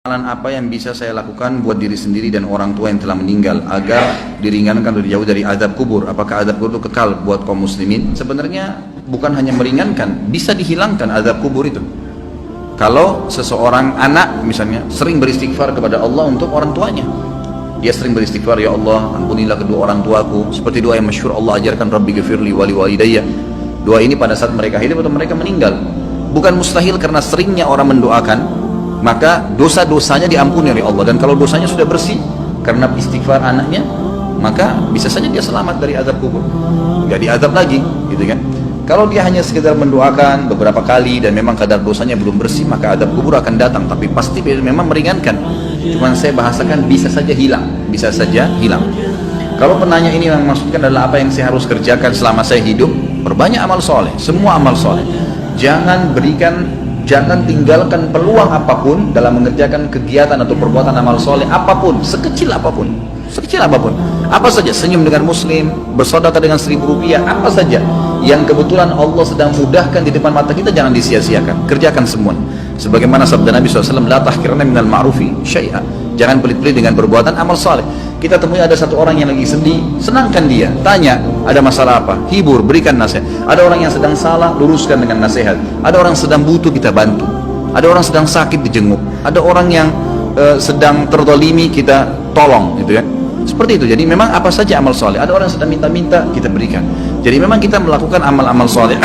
Amalan apa yang bisa saya lakukan buat diri sendiri dan orang tua yang telah meninggal agar diringankan dari jauh dari azab kubur? Apakah azab kubur itu kekal buat kaum muslimin? Sebenarnya bukan hanya meringankan, bisa dihilangkan azab kubur itu. Kalau seseorang anak misalnya sering beristighfar kepada Allah untuk orang tuanya, dia sering beristighfar, ya Allah ampunilah kedua orang tuaku, seperti doa yang masyhur Allah ajarkan, Rabbi ghafirli wali walidayya. Doa ini pada saat mereka hidup atau mereka meninggal. Bukan mustahil karena seringnya orang mendoakan, maka dosa-dosanya diampuni oleh Allah. Dan kalau dosanya sudah bersih karena istighfar anaknya, maka bisa saja dia selamat dari azab kubur, nggak diazab lagi, gitu kan. Kalau dia hanya sekedar mendoakan beberapa kali dan memang kadar dosanya belum bersih, maka azab kubur akan datang, tapi pasti memang meringankan. Cuman saya bahasakan bisa saja hilang, bisa saja hilang. Kalau penanya ini yang maksudkan adalah apa yang saya harus kerjakan selama saya hidup, perbanyak amal soleh, semua amal soleh. Jangan tinggalkan peluang apapun dalam mengerjakan kegiatan atau perbuatan amal soleh apapun, sekecil apapun, apa saja, senyum dengan muslim, bersedekah dengan 1.000 rupiah, apa saja yang kebetulan Allah sedang mudahkan di depan mata kita, jangan disia-siakan, kerjakan semua. Sebagaimana sabda Nabi SAW, la tahkiranna minal ma'rufi syai'a, jangan pelit-pelit dengan perbuatan amal soleh. Kita temui ada satu orang yang lagi sedih, senangkan dia, tanya ada masalah apa, hibur, berikan nasihat. Ada orang yang sedang salah, luruskan dengan nasihat. Ada orang sedang butuh, kita bantu. Ada orang sedang sakit, dijenguk. Ada orang yang sedang terdolimi, kita tolong, gitu ya. Seperti itu. Jadi memang apa saja amal soleh. Ada orang yang sedang minta-minta, kita berikan. Jadi memang kita melakukan amal-amal soleh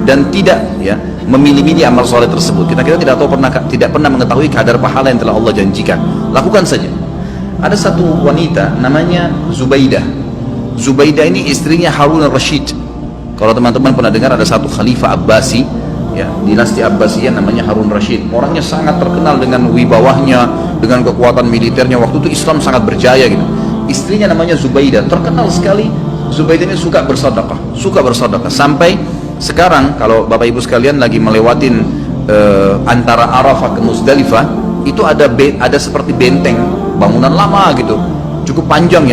dan tidak ya memilih-milih amal soleh tersebut. Kita tidak pernah mengetahui kadar pahala yang telah Allah janjikan. Lakukan saja. Ada satu wanita namanya Zubaidah. Zubaidah ini istrinya Harun al-Rashid. Kalau teman-teman pernah dengar, ada satu khalifah Abbasi ya, dinasti Abbasiyah namanya Harun Rashid. Orangnya sangat terkenal dengan wibawahnya, dengan kekuatan militernya. Waktu itu Islam sangat berjaya gitu. Istrinya namanya Zubaidah, terkenal sekali. Zubaidah ini suka bersedekah sampai sekarang kalau Bapak Ibu sekalian lagi melewatin antara Arafah ke Muzdalifah, itu ada seperti benteng, bangunan lama gitu, cukup panjang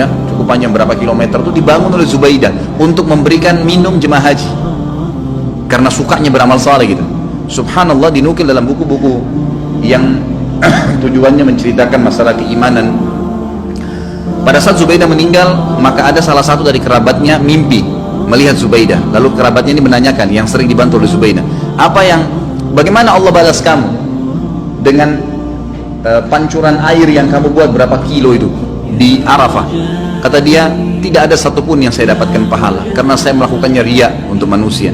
berapa kilometer, itu dibangun oleh Zubaidah untuk memberikan minum jemaah haji karena sukanya beramal saleh gitu. Subhanallah, dinukil dalam buku-buku yang tujuannya menceritakan masalah keimanan. Pada saat Zubaidah meninggal, maka ada salah satu dari kerabatnya mimpi melihat Zubaidah. Lalu kerabatnya ini menanyakan, yang sering dibantu oleh Zubaidah, bagaimana Allah balas kamu dengan pancuran air yang kamu buat berapa kilo itu di Arafah? Kata dia, tidak ada satupun yang saya dapatkan pahala karena saya melakukannya riya untuk manusia.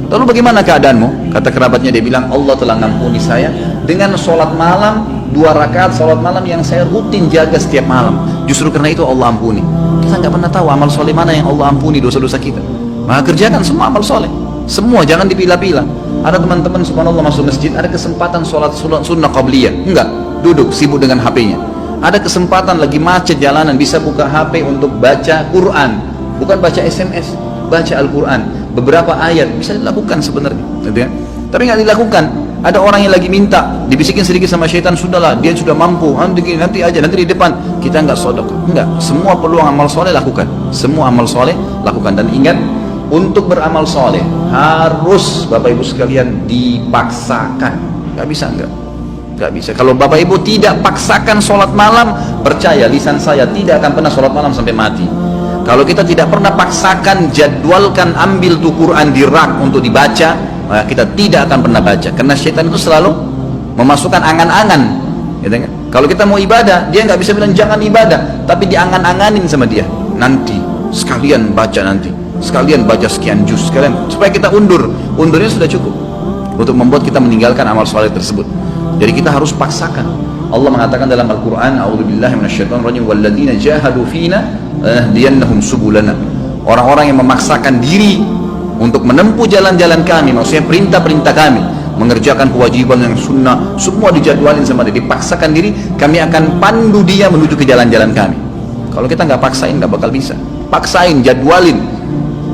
Lalu bagaimana keadaanmu? Kata kerabatnya, dia bilang, Allah telah mengampuni saya dengan sholat malam, 2 rakaat sholat malam yang saya rutin jaga setiap malam. Justru karena itu Allah ampuni. Kita nggak pernah tahu amal soleh mana yang Allah ampuni dosa-dosa kita. Maka kerjakan semua amal soleh, semua, jangan dipilah-pilah. Ada teman-teman subhanallah masuk masjid, ada kesempatan sholat sunnah qabliyah, enggak, duduk sibuk dengan HP-nya. Ada kesempatan lagi macet jalanan, bisa buka HP untuk baca Quran, bukan baca SMS, baca Al-Quran. Beberapa ayat bisa dilakukan sebenarnya, gitu ya. Tapi nggak dilakukan. Ada orang yang lagi minta, dibisikin sedikit sama syaitan, sudahlah, dia sudah mampu, nanti aja, nanti di depan. Kita nggak sedekah, enggak. Semua peluang amal soleh lakukan, semua amal soleh lakukan. Dan ingat, untuk beramal soleh harus Bapak Ibu sekalian dipaksakan. Nggak bisa, nggak bisa. Kalau Bapak Ibu tidak paksakan sholat malam, percaya lisan saya tidak akan pernah sholat malam sampai mati. Kalau kita tidak pernah paksakan, jadwalkan, ambil tuh Quran di rak untuk dibaca, maka kita tidak akan pernah baca. Karena syaitan itu selalu memasukkan angan-angan, gitu kan? Kalau kita mau ibadah, dia nggak bisa bilang jangan ibadah, tapi diangan-anganin sama dia. Nanti sekalian baca, nanti sekalian baca sekian juz, sekalian, supaya kita undurnya sudah cukup untuk membuat kita meninggalkan amal soleh tersebut. Jadi kita harus paksakan. Allah mengatakan dalam Al-Quran, a'udzubillahi minasyaitonirrajim, walladzina jahadu fina lanahdiyannahum subulana. Orang-orang yang memaksakan diri untuk menempuh jalan-jalan kami, maksudnya perintah-perintah kami, mengerjakan kewajiban yang sunnah, semua dijadwalin sama dia, dipaksakan diri, kami akan pandu dia menuju ke jalan-jalan kami. Kalau kita nggak paksain, nggak bakal bisa. Paksain, jadwalin,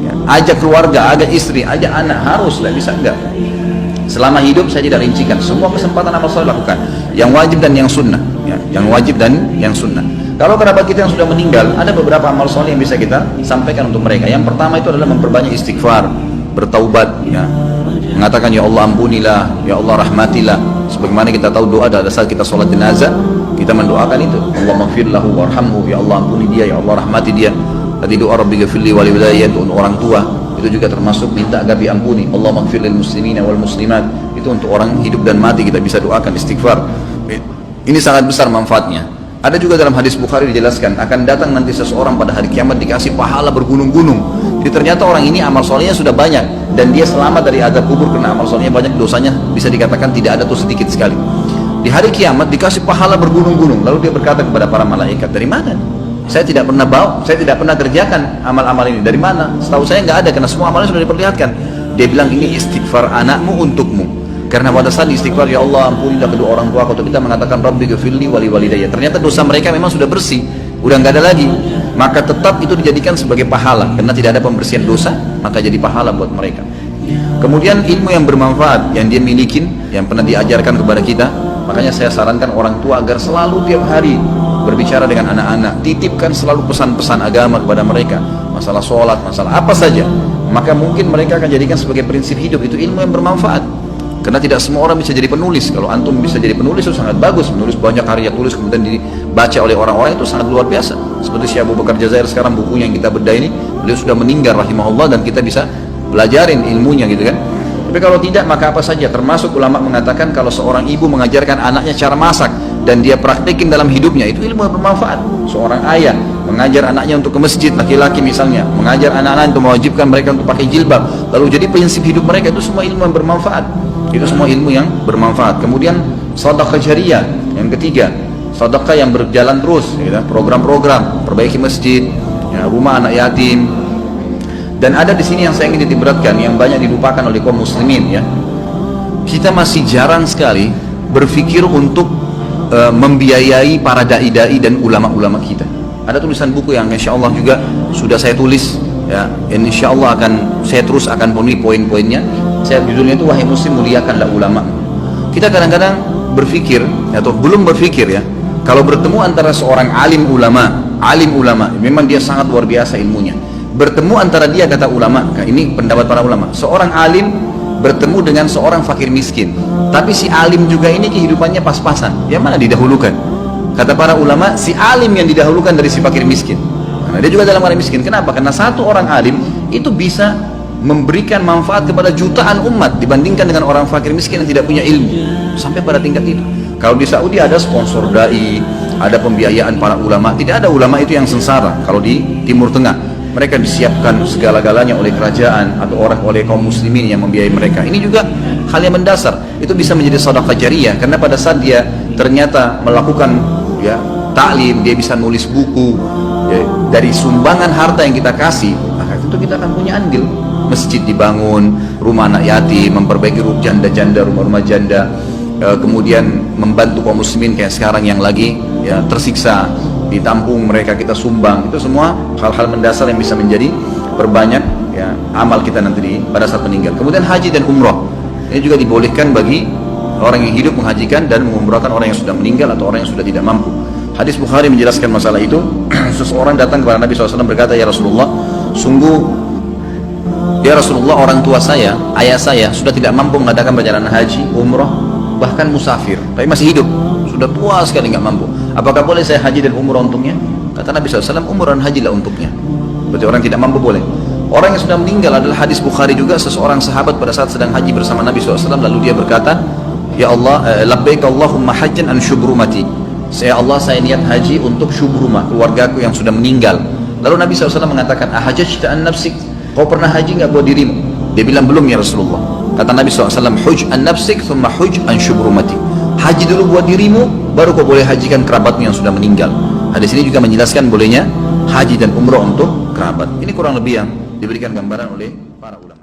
ya, ajak keluarga, ajak istri, ajak anak, harus lah, bisa enggak? Selama hidup saya tidak rincikan, semua kesempatan amal soleh lakukan, yang wajib dan yang sunnah, ya, yang wajib dan yang sunnah. Kalau kerabat kita yang sudah meninggal, ada beberapa amal soleh yang bisa kita sampaikan untuk mereka. Yang pertama itu adalah memperbanyak istighfar, bertaubat, ya, mengatakan ya Allah ampunilah, ya Allah rahmatilah, Sebagaimana kita tahu doa pada saat kita sholat jenazah, kita mendoakan itu, Allahumma ighfir lahu warhamhu, ya Allah ampuni dia, ya Allah rahmati dia. Tadi doa Rabbi ghafirli wali walidayya untuk orang tua, itu juga termasuk minta agar diampuni. Allahumma ighfir lil muslimina wal muslimat, itu untuk orang hidup dan mati kita bisa doakan istighfar. Ini sangat besar manfaatnya. Ada juga dalam hadis Bukhari dijelaskan akan datang nanti seseorang pada hari kiamat dikasih pahala bergunung-gunung. Jadi ternyata orang ini amal solehnya sudah banyak dan dia selamat dari azab kubur karena amal solehnya banyak, dosanya bisa dikatakan tidak ada tuh sedikit sekali. Di hari kiamat dikasih pahala bergunung-gunung. Lalu dia berkata kepada para malaikat, dari mana? Saya tidak pernah saya tidak pernah kerjakan amal-amal ini. Dari mana? Setahu saya nggak ada karena semua amalnya sudah diperlihatkan. Dia bilang ini istighfar anakmu untukmu. Karena pada saat istighfar, ya Allah ampunilah kedua orang tua aku, atau kita mengatakan Rabbi ghafirli wali walidayya, ternyata dosa mereka memang sudah bersih, udah nggak ada lagi, maka tetap itu dijadikan sebagai pahala karena tidak ada pembersihan dosa, maka jadi pahala buat mereka. Kemudian ilmu yang bermanfaat yang dia milikin, yang pernah diajarkan kepada kita, makanya saya sarankan orang tua agar selalu tiap hari berbicara dengan anak-anak, titipkan selalu pesan-pesan agama kepada mereka, masalah sholat, masalah apa saja, maka mungkin mereka akan jadikan sebagai prinsip hidup. Itu ilmu yang bermanfaat. Karena tidak semua orang bisa jadi penulis. Kalau antum bisa jadi penulis itu sangat bagus, menulis banyak karya tulis kemudian dibaca oleh orang-orang, itu sangat luar biasa. Seperti Syekh Abu Bakar Jazair sekarang, bukunya yang kita bedah ini, beliau sudah meninggal rahimahullah dan kita bisa belajarin ilmunya gitu kan. Tapi kalau tidak, maka apa saja, termasuk ulama mengatakan kalau seorang ibu mengajarkan anaknya cara masak dan dia praktekin dalam hidupnya, itu ilmu yang bermanfaat. Seorang ayah mengajar anaknya untuk ke masjid, laki-laki misalnya mengajar anak-anak untuk mewajibkan mereka untuk pakai jilbab, lalu jadi prinsip hidup mereka, itu semua ilmu yang bermanfaat. Itu semua ilmu yang bermanfaat. Kemudian sedekah jariyah yang ketiga, sedekah yang berjalan terus, ya, program-program perbaiki masjid, ya, rumah anak yatim. Dan ada di sini yang saya ingin ditiberatkan, yang banyak dilupakan oleh kaum muslimin, ya. Kita masih jarang sekali berpikir untuk membiayai para dai-dai dan ulama-ulama kita. Ada tulisan buku yang insya Allah juga sudah saya tulis, ya, insya Allah saya terus akan penuhi poin-poinnya. Saya judulnya itu wahai muslim muliakanlah ulama. Kita kadang-kadang berpikir atau belum berpikir, ya, kalau bertemu antara seorang alim ulama memang dia sangat luar biasa ilmunya, bertemu antara dia, kata ulama, ini pendapat para ulama, seorang alim bertemu dengan seorang fakir miskin, tapi si alim juga ini kehidupannya pas-pasan, yang mana didahulukan? Kata para ulama, si alim yang didahulukan dari si fakir miskin, karena dia juga dalam keadaan miskin. Kenapa? Karena satu orang alim itu bisa memberikan manfaat kepada jutaan umat dibandingkan dengan orang fakir miskin yang tidak punya ilmu, sampai pada tingkat itu. Kalau di Saudi ada sponsor dai, ada pembiayaan para ulama. Tidak ada ulama itu yang sengsara. Kalau di Timur Tengah mereka disiapkan segala-galanya oleh kerajaan atau oleh kaum muslimin yang membiayai mereka. Ini juga hal yang mendasar. Itu bisa menjadi sedekah jariyah karena pada saat dia ternyata melakukan, ya, taklim, dia bisa nulis buku, ya, dari sumbangan harta yang kita kasih, maka itu kita akan punya andil. Masjid dibangun, rumah anak yatim, memperbaiki janda-janda, rumah-rumah janda, kemudian membantu kaum muslimin kayak sekarang yang lagi, ya, tersiksa, ditampung mereka, kita sumbang. Itu semua hal-hal mendasar yang bisa menjadi perbanyak, ya, amal kita nanti pada saat meninggal. Kemudian haji dan umrah ini juga dibolehkan bagi orang yang hidup menghajikan dan mengumrahkan orang yang sudah meninggal atau orang yang sudah tidak mampu. Hadis Bukhari menjelaskan masalah itu. Seseorang datang kepada Nabi SAW berkata, ya Rasulullah, sungguh ya Rasulullah, orang tua saya, ayah saya sudah tidak mampu mengadakan perjalanan haji, umrah, bahkan musafir, tapi masih hidup, sudah tua sekali nggak mampu. Apakah boleh saya haji dan umrah untuknya? Kata Nabi SAW, umrah dan haji lah untuknya. Berarti orang tidak mampu boleh. Orang yang sudah meninggal adalah hadis Bukhari juga, seseorang sahabat pada saat sedang haji bersama Nabi SAW, lalu dia berkata, ya Allah, labbaik Allahumma hajjan an syubrumati. Ya Allah, saya niat haji untuk syubrumah, keluargaku yang sudah meninggal. Lalu Nabi SAW mengatakan, ahajjta an nafsik, kau pernah haji nggak buat dirimu? Dia bilang belum ya Rasulullah. Kata Nabi SAW, huj an nafsik thumma huj an syubrumati. Haji dulu buat dirimu, baru kau boleh hajikan kerabatmu yang sudah meninggal. Hadis ini juga menjelaskan bolehnya haji dan umrah untuk kerabat. Ini kurang lebih yang diberikan gambaran oleh para ulama.